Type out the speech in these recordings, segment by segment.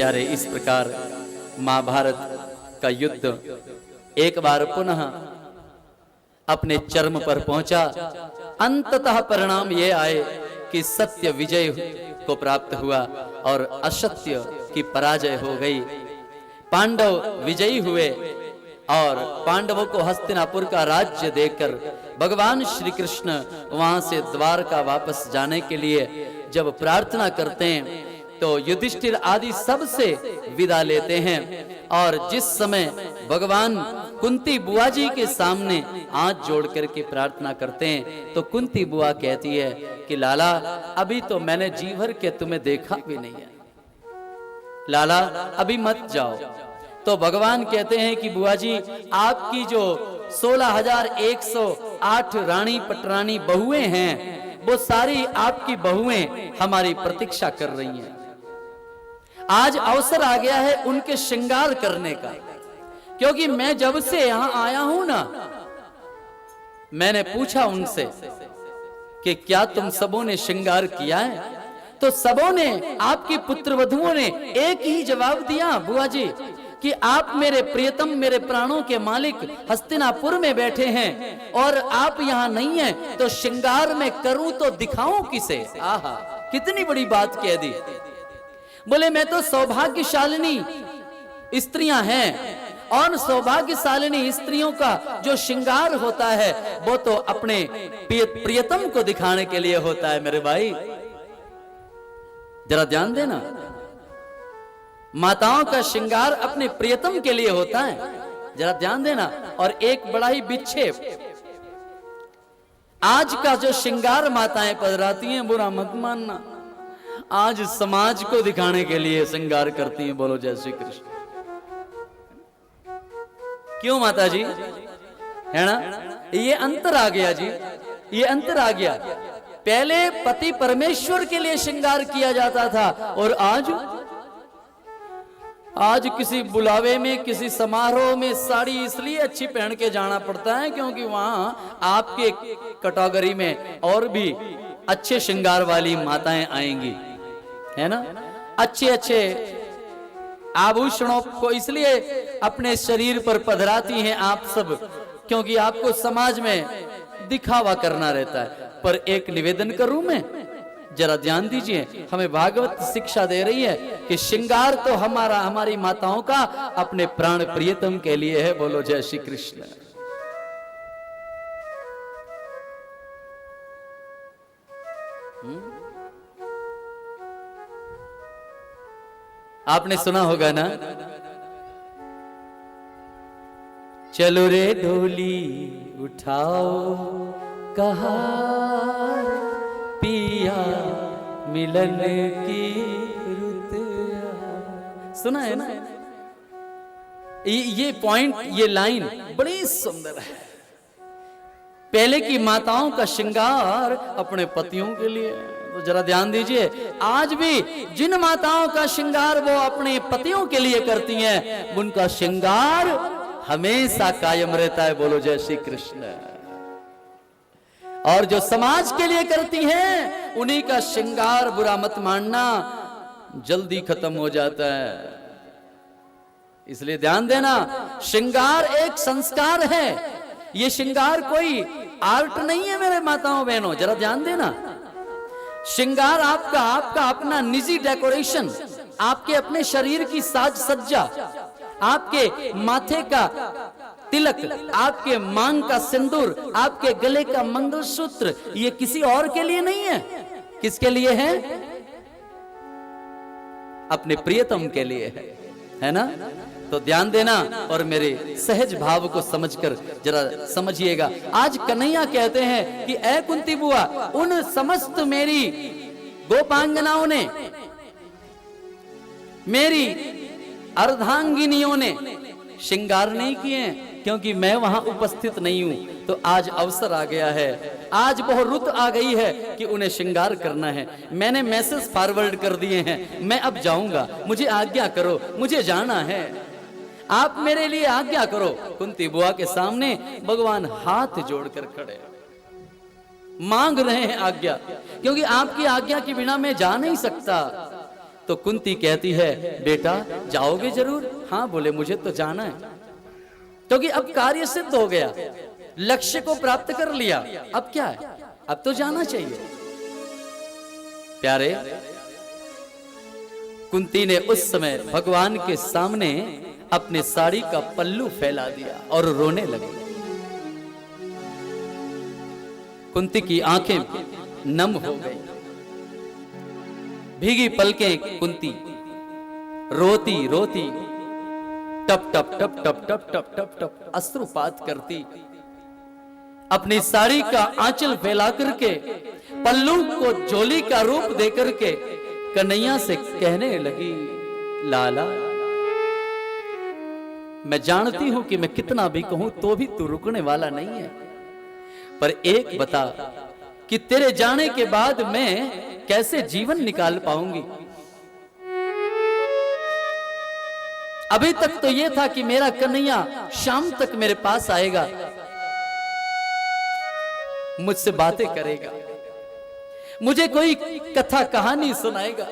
प्यारे, इस प्रकार महाभारत का युद्ध एक बार पुनः अपने चरम पर पहुंचा। अंततः परिणाम ये आए कि सत्य विजय को प्राप्त हुआ और असत्य की पराजय हो गई। पांडव विजयी हुए और पांडवों को हस्तिनापुर का राज्य देकर भगवान श्री कृष्ण वहां से द्वारका वापस जाने के लिए जब प्रार्थना करते हैं तो युधिष्ठिर आदि सबसे विदा लेते हैं। और जिस समय भगवान कुंती बुआ जी के सामने हाथ जोड़ करके प्रार्थना करते हैं तो कुंती बुआ कहती है कि लाला, अभी तो मैंने जी भर के तुम्हें देखा भी नहीं है, लाला अभी मत जाओ। तो भगवान कहते हैं कि बुआ जी, आपकी जो 16,108 रानी पटरानी बहुएं हैं वो सारी आपकी बहुएं हमारी प्रतीक्षा कर रही हैं। आज अवसर आ गया है उनके श्रृंगार करने का, क्योंकि मैं जब से यहां आया हूं ना, मैंने पूछा उनसे कि क्या तुम सबों ने श्रृंगार किया है, तो सबों ने, आपकी पुत्र वधुओं ने एक ही जवाब दिया बुआ जी कि आप मेरे प्रियतम, मेरे प्राणों के मालिक हस्तिनापुर में बैठे हैं और आप यहाँ नहीं हैं, तो श्रृंगार में करूं तो दिखाऊं किसे। आहा, कितनी बड़ी बात कह दी। बोले मैं तो सौभाग्यशालिनी स्त्रियां हैं और सौभाग्यशालिनी स्त्रियों का जो श्रृंगार होता है वो तो अपने प्रियतम को दिखाने के लिए होता है। मेरे भाई जरा ध्यान देना, माताओं का श्रृंगार अपने प्रियतम के लिए होता है, जरा ध्यान देना। और एक बड़ा ही विक्षेप, आज का जो श्रृंगार माताएं पधराती हैं, बुरा मत मानना, आज समाज को दिखाने के लिए श्रृंगार करती हैं। बोलो जय श्री कृष्ण। क्यों माता जी, है ना, ये अंतर आ गया जी, ये अंतर आ गया। पहले पति परमेश्वर के लिए श्रृंगार किया जाता था और आज किसी बुलावे में, किसी समारोह में साड़ी इसलिए अच्छी पहन के जाना पड़ता है क्योंकि वहां आपके कैटेगरी में और भी अच्छे श्रृंगार वाली माताएं आएंगी, है ना। अच्छे अच्छे आभूषणों को इसलिए अपने शरीर पर पधराती हैं आप सब, क्योंकि आपको समाज में दिखावा करना रहता है। पर एक निवेदन करूं मैं, जरा ध्यान दीजिए, हमें भागवत शिक्षा दे रही है कि श्रृंगार तो हमारी माताओं का अपने प्राण प्रियतम के लिए है। बोलो जय श्री कृष्ण। आपने सुना होगा ना, चलो रे डोली उठाओ कहार, पिया मिलन की रुत। सुना है ना ये पॉइंट, ये लाइन बड़ी सुंदर है। पहले की माताओं का श्रृंगार अपने पतियों के लिए, तो जरा ध्यान दीजिए, आज भी जिन माताओं का श्रृंगार वो अपने पतियों के लिए करती हैं, उनका श्रृंगार हमेशा कायम रहता है। बोलो जय श्री कृष्ण। और जो समाज के लिए करती हैं, उन्हीं का श्रृंगार, बुरा मत मानना, जल्दी खत्म हो जाता है। इसलिए ध्यान देना, श्रृंगार एक संस्कार है, ये श्रृंगार कोई आर्ट नहीं है मेरे माताओं बहनों, जरा ध्यान देना। श्रृंगार आपका अपना निजी डेकोरेशन, आपके अपने शरीर की साज सज्जा, आपके माथे का तिलक, आपके मांग का सिंदूर, आपके गले का मंगलसूत्र, ये किसी और के लिए नहीं है। किसके लिए है? अपने प्रियतम के लिए है ना। तो ध्यान देना और मेरे सहज भाव को समझकर जरा समझिएगा। आज कन्हैया कहते हैं कि ऐ कुंती बुआ, उन समस्त मेरी गोपांगनाओं ने, मेरी अर्धांगिनियों ने श्रृंगार नहीं किए क्योंकि मैं वहां उपस्थित नहीं हूं। तो आज अवसर आ गया है, आज बहुत रुत आ गई है कि उन्हें श्रृंगार करना है। मैंने मैसेज फॉरवर्ड कर दिए हैं, मैं अब जाऊंगा, मुझे आज्ञा करो, मुझे जाना है, आप मेरे लिए आज्ञा करो। कुंती बुआ के सामने भगवान हाथ जोड़कर खड़े मांग रहे हैं आज्ञा, क्योंकि आपकी आज्ञा के बिना मैं जा नहीं सकता। तो कुंती कहती है, बेटा जाओगे जरूर? हाँ बोले, मुझे तो जाना है, क्योंकि अब कार्य सिद्ध हो गया, लक्ष्य को प्राप्त कर लिया, अब क्या है, अब तो जाना चाहिए। प्यारे, कुंती ने उस समय भगवान के सामने अपने साड़ी का पल्लू फैला दिया और रोने लगी। कुंती की आंखें नम हो गई, भीगी पलकें कुंती रोती रोती टप टप टप टप टप टप टप टप अश्रुपात करती, अपनी साड़ी का आंचल फैला करके, पल्लू को झोली का रूप देकर के कन्हैया से कहने लगी, लाला मैं जानती हूं कि मैं कितना भी कहूं तो भी तू रुकने वाला नहीं है, पर एक बता कि तेरे जाने के बाद मैं कैसे जीवन निकाल पाऊंगी। अभी तक तो यह था कि मेरा कन्हैया शाम तक मेरे पास आएगा, मुझसे बातें करेगा, मुझे कोई कथा कहानी सुनाएगा,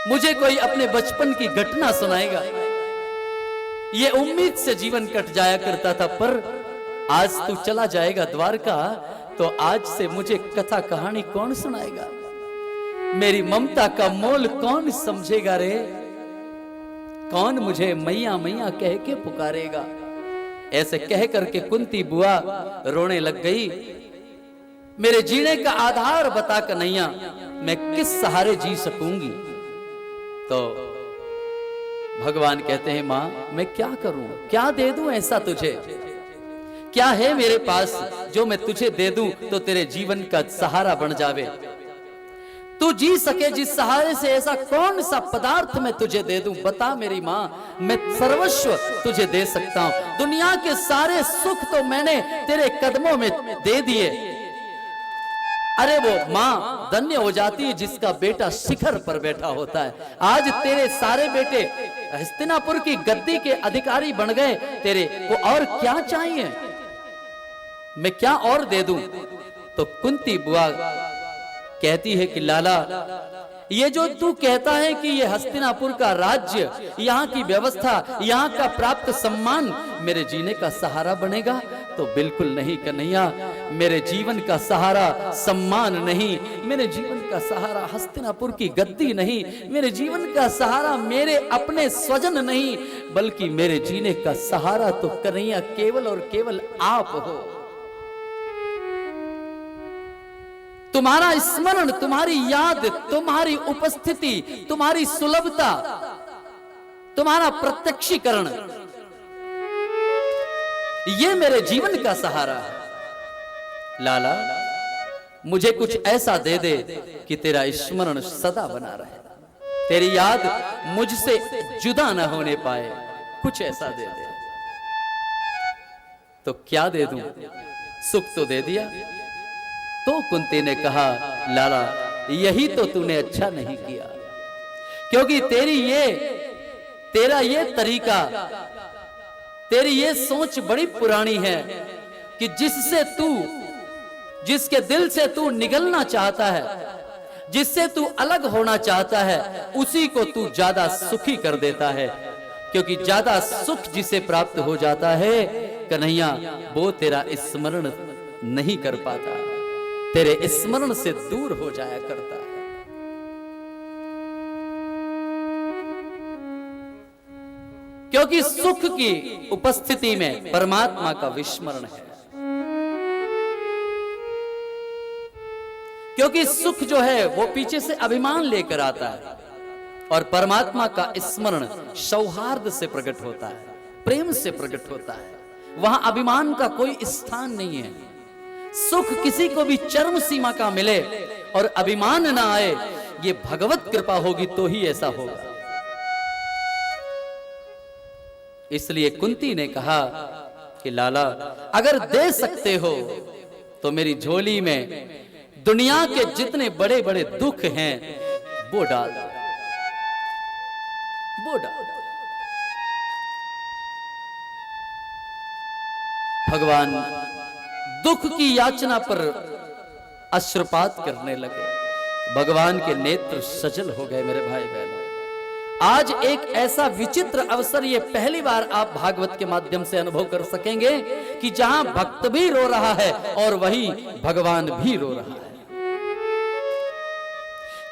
मुझे कोई अपने बचपन की घटना सुनाएगा, ये उम्मीद से जीवन कट जाया करता था। पर आज तू चला जाएगा द्वारका, तो आज से मुझे कथा कहानी कौन सुनाएगा, मेरी ममता का मोल कौन समझेगा रे, कौन मुझे मैया मैया कह के पुकारेगा। ऐसे कह करके कुंती बुआ रोने लग गई। मेरे जीने का आधार बता कन्हैया, मैं किस सहारे जी सकूंगी। तो भगवान कहते हैं, मां मैं क्या करूं, क्या दे दूं ऐसा तुझे, क्या है मेरे पास जो मैं तुझे दे दूं तो तेरे जीवन का सहारा बन जावे, तू जी सके जिस सहारे से, ऐसा कौन सा पदार्थ मैं तुझे दे दूं, बता मेरी मां, मैं सर्वस्व तुझे दे सकता हूं। दुनिया के सारे सुख तो मैंने तेरे कदमों में दे दिए। अरे वो मां धन्य हो जाती है जिसका बेटा शिखर पर बैठा होता है। आज तेरे सारे बेटे हस्तिनापुर की गद्दी के अधिकारी बन गए, तेरे को और क्या चाहिए, मैं क्या और दे दूं। तो कुंती बुआ कहती है कि लाला, ये जो तू कहता है कि ये हस्तिनापुर का राज्य, यहाँ की व्यवस्था, यहाँ का प्राप्त सम्मान मेरे जीने का सहारा बनेगा, तो बिल्कुल नहीं कन्हैया। मेरे जीवन का सहारा सम्मान नहीं, मेरे जीवन का सहारा हस्तिनापुर की गद्दी नहीं, मेरे जीवन का सहारा मेरे अपने स्वजन नहीं, बल्कि मेरे जीने का सहारा तो कन्हैया केवल और केवल आप हो। तुम्हारा स्मरण, तुम्हारी याद, तुम्हारी उपस्थिति, तुम्हारी सुलभता, तुम्हारा प्रत्यक्षीकरण, ये मेरे जीवन का सहारा है। लाला मुझे कुछ ऐसा दे दे कि तेरा स्मरण सदा बना रहे, तेरी याद मुझसे जुदा न होने पाए, कुछ ऐसा दे दे। तो क्या दे दूं, सुख तो दे दिया। तो कुंती ने कहा, लाला यही तो तूने अच्छा नहीं किया, क्योंकि तेरा ये तरीका, तेरी ये सोच बड़ी पुरानी है कि जिसके दिल से तू निगलना चाहता है, जिससे तू अलग होना चाहता है, उसी को तू ज्यादा सुखी कर देता है। क्योंकि ज्यादा सुख जिसे प्राप्त हो जाता है कन्हैया, वो तेरा स्मरण नहीं कर पाता, तेरे स्मरण से दूर हो जाया करता है। क्योंकि सुख की उपस्थिति में परमात्मा का विस्मरण है। क्योंकि सुख जो है वो पीछे से अभिमान लेकर आता है, और परमात्मा का स्मरण सौहार्द से प्रकट होता है, प्रेम से प्रकट होता है। वहां अभिमान का कोई स्थान नहीं है। सुख किसी को भी चरम सीमा का मिले और अभिमान ना आए, ये भगवत कृपा होगी तो ही ऐसा होगा। इसलिए कुंती ने कहा कि लाला अगर दे सकते हो तो मेरी झोली में दुनिया के जितने बड़े बड़े दुख हैं वो डाल दो, वो डाल दो। भगवान दुख की याचना पर अश्रुपात करने लगे, भगवान के नेत्र सजल हो गए मेरे भाई बहनों। आज एक ऐसा विचित्र अवसर, ये पहली बार आप भागवत के माध्यम से अनुभव कर सकेंगे कि जहां भक्त भी रो रहा है और वही भगवान भी रो रहा है।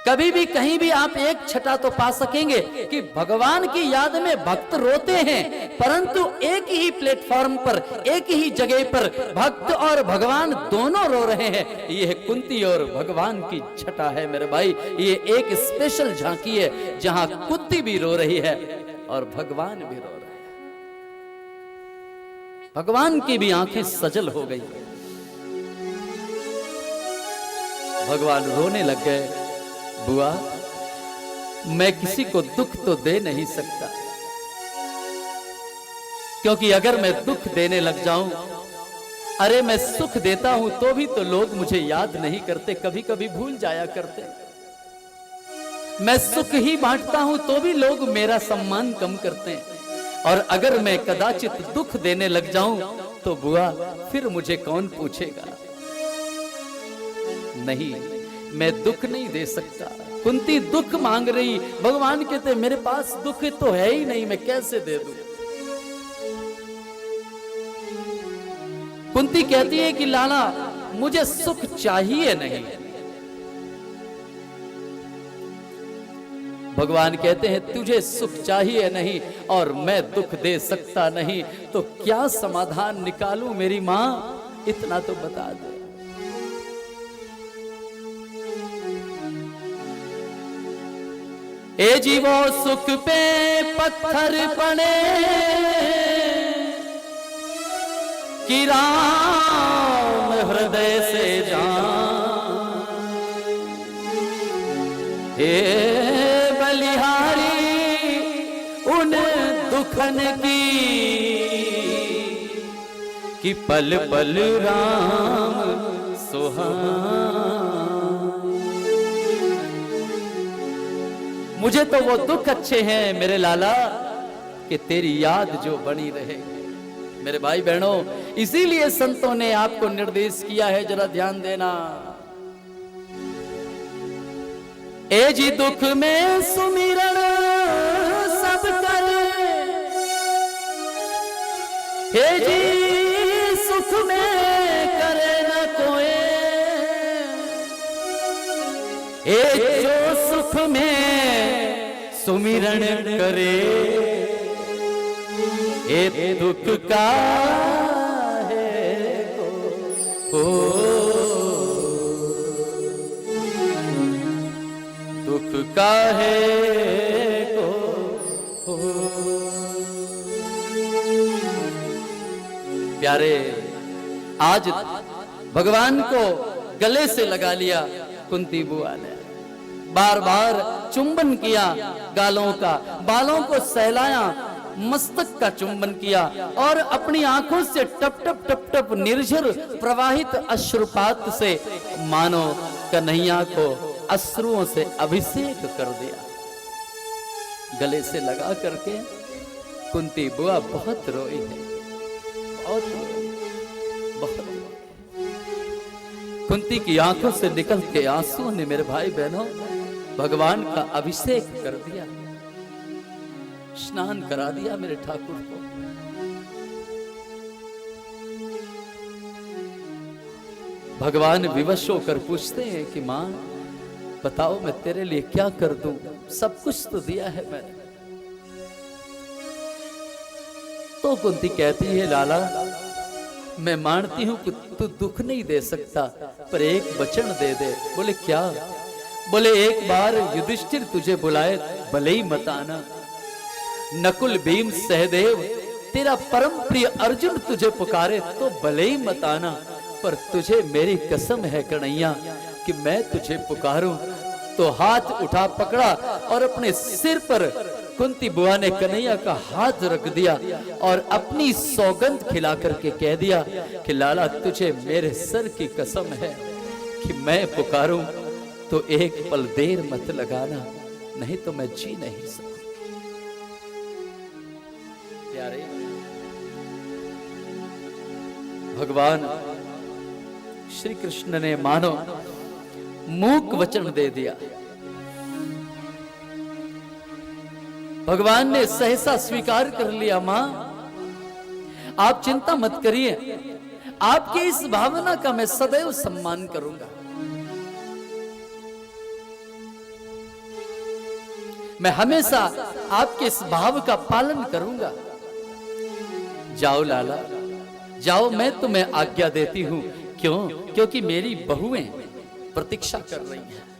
कभी भी कहीं भी आप एक छटा तो पा सकेंगे कि भगवान की याद में भक्त रोते हैं, परंतु एक ही प्लेटफॉर्म पर, एक ही जगह पर भक्त और भगवान दोनों रो रहे हैं। यह कुंती और भगवान की छटा है मेरे भाई। ये एक स्पेशल झांकी है जहां कुंती भी रो रही है और भगवान भी रो रहे हैं। भगवान की भी आंखें सजल हो गई। भगवान रोने लग गए। बुआ, मैं किसी को दुख तो दे नहीं सकता, क्योंकि अगर मैं दुख देने लग जाऊं, अरे मैं सुख देता हूं तो भी तो लोग मुझे याद नहीं करते, कभी कभी भूल जाया करते। मैं सुख ही बांटता हूं तो भी लोग मेरा सम्मान कम करते हैं, और अगर मैं कदाचित दुख देने लग जाऊं तो बुआ फिर मुझे कौन पूछेगा। नहीं, मैं दुख नहीं दे सकता। कुंती दुख मांग रही, भगवान कहते मेरे पास दुख तो है ही नहीं, मैं कैसे दे दूं। कुंती कहती है कि लाला मुझे सुख चाहिए नहीं। भगवान कहते हैं तुझे सुख चाहिए नहीं और मैं दुख दे सकता नहीं, तो क्या समाधान निकालूं मेरी मां, इतना तो बता दे। ए जीवो सुख पे पत्थर पड़े कि राम हृदय से जान, हे बलिहारी उन दुखन की कि पल पल राम सुहान। मुझे तो वो दुख अच्छे हैं मेरे लाला कि तेरी याद जो बनी रहे। मेरे भाई बहनों, इसीलिए संतों ने आपको निर्देश किया है, जरा ध्यान देना। ए जी दुख में सुमिरन सब करे, हे जी सुख में करे न कोई, ए जो सुख में सुमिरन करे, ए दुख का है को, दुख का है को। प्यारे, आज भगवान को गले से लगा लिया कुंती बुआ ने, बार बार चुंबन किया गालों का, बालों को सहलाया, मस्तक का चुंबन किया और अपनी आंखों से टप टप टप टप निर्झर प्रवाहित अश्रुपात से मानो कन्हैया को अश्रुओं से अभिषेक कर दिया। गले से लगा करके कुंती बुआ बहुत रोई है, बहुत। कुंती की आंखों से निकलते आंसुओं ने मेरे भाई बहनों भगवान का अभिषेक कर दिया, स्नान करा दिया मेरे ठाकुर को। भगवान विवश होकर पूछते हैं कि मां बताओ मैं तेरे लिए क्या कर दूं, सब कुछ तो दिया है मैंने। तो कुंती कहती है लाला मैं मानती हूं कि तू दुख नहीं दे सकता, पर एक वचन दे दे। बोले क्या? बोले एक बार युधिष्ठिर तुझे बुलाए भले ही मत आना, नकुल भीम सहदेव तेरा परम प्रिय अर्जुन तुझे पुकारे तो भले ही मत आना, पर तुझे मेरी कसम है कन्हैया कि मैं तुझे पुकारूं तो हाथ उठा पकड़ा और अपने सिर पर कुंती बुआ ने कन्हैया का हाथ रख दिया और अपनी सौगंध खिला करके कह दिया कि लाला तुझे मेरे सर की कसम है कि मैं पुकारूं तो एक पल देर मत लगाना, नहीं तो मैं जी नहीं सकूं। प्यारे भगवान श्री कृष्ण ने मानो मूक वचन दे दिया। भगवान ने सहसा स्वीकार कर लिया, मां आप चिंता मत करिए, आपकी इस भावना का मैं सदैव सम्मान करूंगा। मैं हमेशा आपके इस भाव का पालन करूंगा। जाओ लाला जाओ, मैं तुम्हें आज्ञा देती हूं। क्यों? क्योंकि मेरी बहुएं प्रतीक्षा कर रही हैं।